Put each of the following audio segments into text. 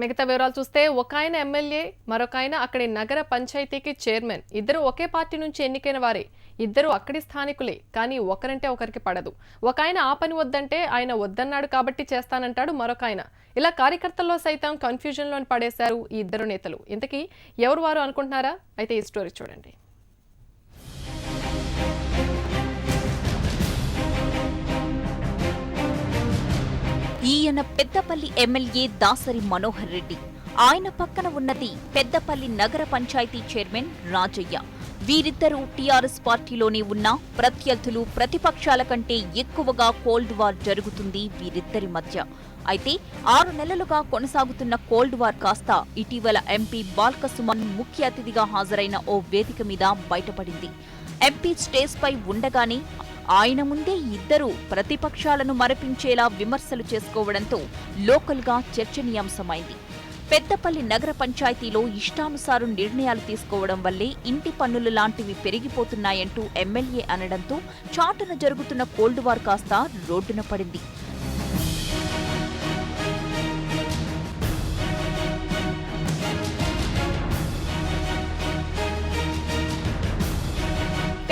మిగతా వివరాలు చూస్తే ఒక ఆయన ఎమ్మెల్యే, మరొక ఆయన అక్కడి నగర పంచాయతీకి చైర్మన్. ఇద్దరు ఒకే పార్టీ నుంచి ఎన్నికైన వారే. ఇద్దరు అక్కడి స్థానికులే. కానీ ఒకరంటే ఒకరికి పడదు. ఒక ఆయన ఆ పని వద్దంటే ఆయన వద్దన్నాడు కాబట్టి చేస్తానంటాడు మరొక ఆయన. ఇలా కార్యకర్తల్లో సైతం కన్ఫ్యూజన్లో పడేశారు ఈ ఇద్దరు నేతలు. ఇంతకీ ఎవరు వారు అనుకుంటున్నారా? అయితే ఈ స్టోరీ చూడండి. ఈయన పెద్దపల్లి ఎమ్మెల్యే దాసరి మనోహర్ రెడ్డి. ఆయన పక్కన ఉన్నది పెద్దపల్లి నగర పంచాయతీ చైర్మన్ రాజయ్య. వీరిద్దరూ టీఆర్ఎస్ పార్టీలోనే ఉన్నా ప్రత్యర్థులు, ప్రతిపక్షాల కంటే ఎక్కువగా కోల్డ్ వార్ జరుగుతుంది వీరిద్దరి మధ్య. అయితే 6 నెలలుగా కొనసాగుతున్న కోల్డ్ వార్ కాస్త ఇటీవల ఎంపీ బాల్క సుమన్ ముఖ్య అతిథిగా హాజరైన ఓ వేదిక మీద బయటపడింది. ఎంపీ స్టేజ్ పై ఉండగానే ఆయన ముందే ఇద్దరు ప్రతిపక్షాలను మరపించేలా విమర్శలు చేసుకోవడంతో లోకల్గా చర్చనీయాంశమైంది. పెద్దపల్లి నగర పంచాయతీలో ఇష్టానుసారం నిర్ణయాలు తీసుకోవడం వల్లే ఇంటి పన్నులు లాంటివి పెరిగిపోతున్నాయంటూ ఎమ్మెల్యే అనడంతో చాటున జరుగుతున్న కోల్డ్ వార్ కాస్త రోడ్డున పడింది.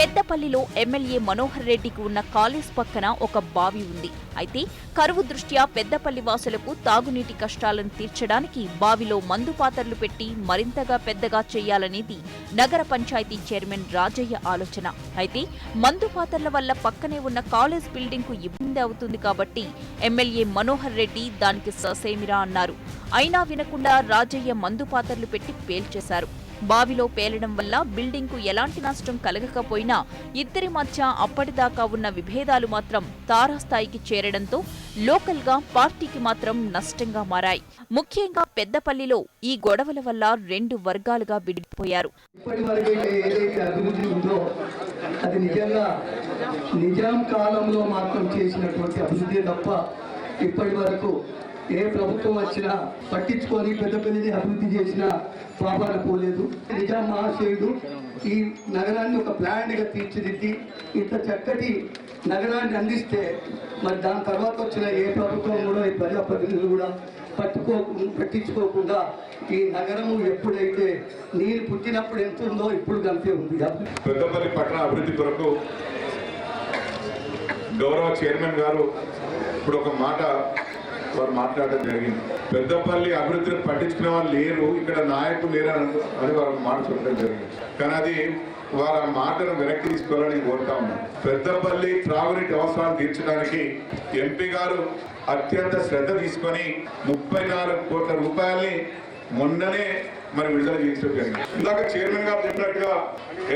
పెద్దపల్లిలో ఎమ్మెల్యే మనోహర్ రెడ్డికి ఉన్న కాలేజ్ పక్కన ఒక బావి ఉంది. అయితే కరువు దృష్ట్యా పెద్దపల్లి వాసులకు తాగునీటి కష్టాలను తీర్చడానికి బావిలో మందు పాత్రలు పెట్టి మరింతగా పెద్దగా చేయాలనేది నగర పంచాయతీ చైర్మన్ రాజయ్య ఆలోచన. అయితే మందు పాత్రల వల్ల పక్కనే ఉన్న కాలేజ్ బిల్డింగ్ కు ఇబ్బంది అవుతుంది కాబట్టి ఎమ్మెల్యే మనోహర్ రెడ్డి దానికి ససేమిరా అన్నారు. అయినా వినకుండా రాజయ్య మందు పాత్రలు పెట్టి పేల్చేశారు. బావిలో పేలడం వల్ల బిల్డింగ్ కు ఎలాంటి నష్టం కలగకపోయినా ఇద్దరి మధ్య అప్పటిదాకా ఉన్న విభేదాలు మాత్రం తారాస్థాయికి చేరడంతో లోకల్ గా పార్టీకి మాత్రం నష్టంగా మారాయి. ముఖ్యంగా పెద్దపల్లిలో ఈ గొడవల వల్ల 2 వర్గాలుగా విడిపోయారు. ఏ ప్రభుత్వం వచ్చినా పట్టించుకొని పెద్దపల్లిని అభివృద్ధి చేసిన పాపాన పోలేదు. నిజాం మహాశయుడు ఈ నగరాన్ని ఒక ప్లాన్గా తీర్చిదిద్ది ఇంత చక్కటి నగరాన్ని అందిస్తే మరి దాని తర్వాత వచ్చిన ఏ ప్రభుత్వం కూడా ఈ ప్రజాప్రతినిధులు కూడా పట్టించుకోకుండా ఈ నగరము ఎప్పుడైతే నీరు పుట్టినప్పుడు ఎంత ఉందో ఇప్పుడు అంతే ఉంది. పెద్దపల్లి పట్టణ అభివృద్ధి కొరకు గౌరవ చైర్మన్ గారు ఇప్పుడు ఒక మాట వారు మాట్లాడడం జరిగింది. పెద్దపల్లి అభివృద్ధిని పట్టించుకునే వాళ్ళు లేరు, ఇక్కడ నాయకులు లేరు అని వారు మాట చెప్పడం జరిగింది. కానీ అది వారు ఆ మాటను వెనక్కి తీసుకోవాలని కోరుతా ఉన్నాం. పెద్దపల్లి త్రాగునీటి అవసరాలు తీర్చడానికి ఎంపీ గారు అత్యంత శ్రద్ధ తీసుకొని 34 కోట్ల రూపాయల్ని మొన్ననే మనం విడుదల చేయించడం జరిగింది. ఇందాక చైర్మన్ గారు చెప్పినట్టుగా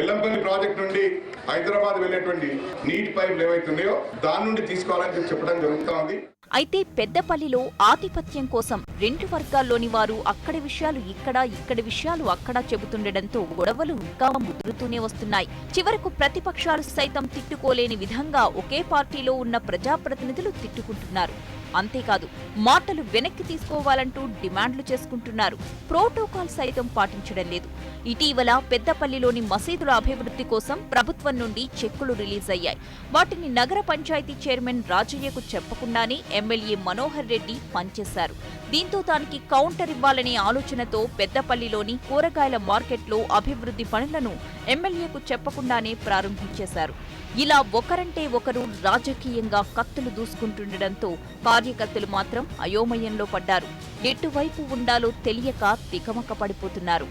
ఎల్లంపల్లి ప్రాజెక్ట్ నుండి హైదరాబాద్ వెళ్లేటువంటి నీటి పైపులు ఏవైతున్నాయో దాని నుండి తీసుకోవాలని చెప్పడం జరుగుతూ ఉంది. అయితే పెద్దపల్లిలో ఆధిపత్యం కోసం 2 వర్గాల్లోని వారు అక్కడి విషయాలు ఇక్కడ, ఇక్కడి విషయాలు అక్కడ చెబుతుండటంతో గొడవలు ఇంకా ముదురుతూనే వస్తున్నాయి. చివరకు ప్రతిపక్షాలు సైతం తిట్టుకోలేని విధంగా ఒకే పార్టీలో ఉన్న ప్రజాప్రతినిధులు తిట్టుకుంటున్నారు. అంతేకాదు మాటలు వెనక్కి తీసుకోవాలంటూ డిమాండ్లు చేసుకుంటున్నారు. ప్రోటోకాల్ సైతం పాటించడం లేదు. ఇటీవల పెద్దపల్లిలోని మసీదుల అభివృద్ధి కోసం ప్రభుత్వం నుండి చెక్కులు రిలీజ్ అయ్యాయి. వాటిని నగర పంచాయతీ చైర్మన్ రాజయ్యకు చెప్పకుండానే ఎమ్మెల్యే మనోహర్ రెడ్డి పనిచేశారు. దీంతో దానికి కౌంటర్ ఇవ్వాలనే ఆలోచనతో పెద్దపల్లిలోని కూరగాయల మార్కెట్లో అభివృద్ధి పనులను ఎమ్మెల్యేకు చెప్పకుండానే ప్రారంభించేశారు. ఇలా ఒకరంటే ఒకరు రాజకీయంగా కత్తులు దూసుకుంటుండటంతో కార్యకర్తలు మాత్రం అయోమయంలో పడ్డారు. ఎటువైపు ఉండాలో తెలియక తికమక పడిపోతున్నారు.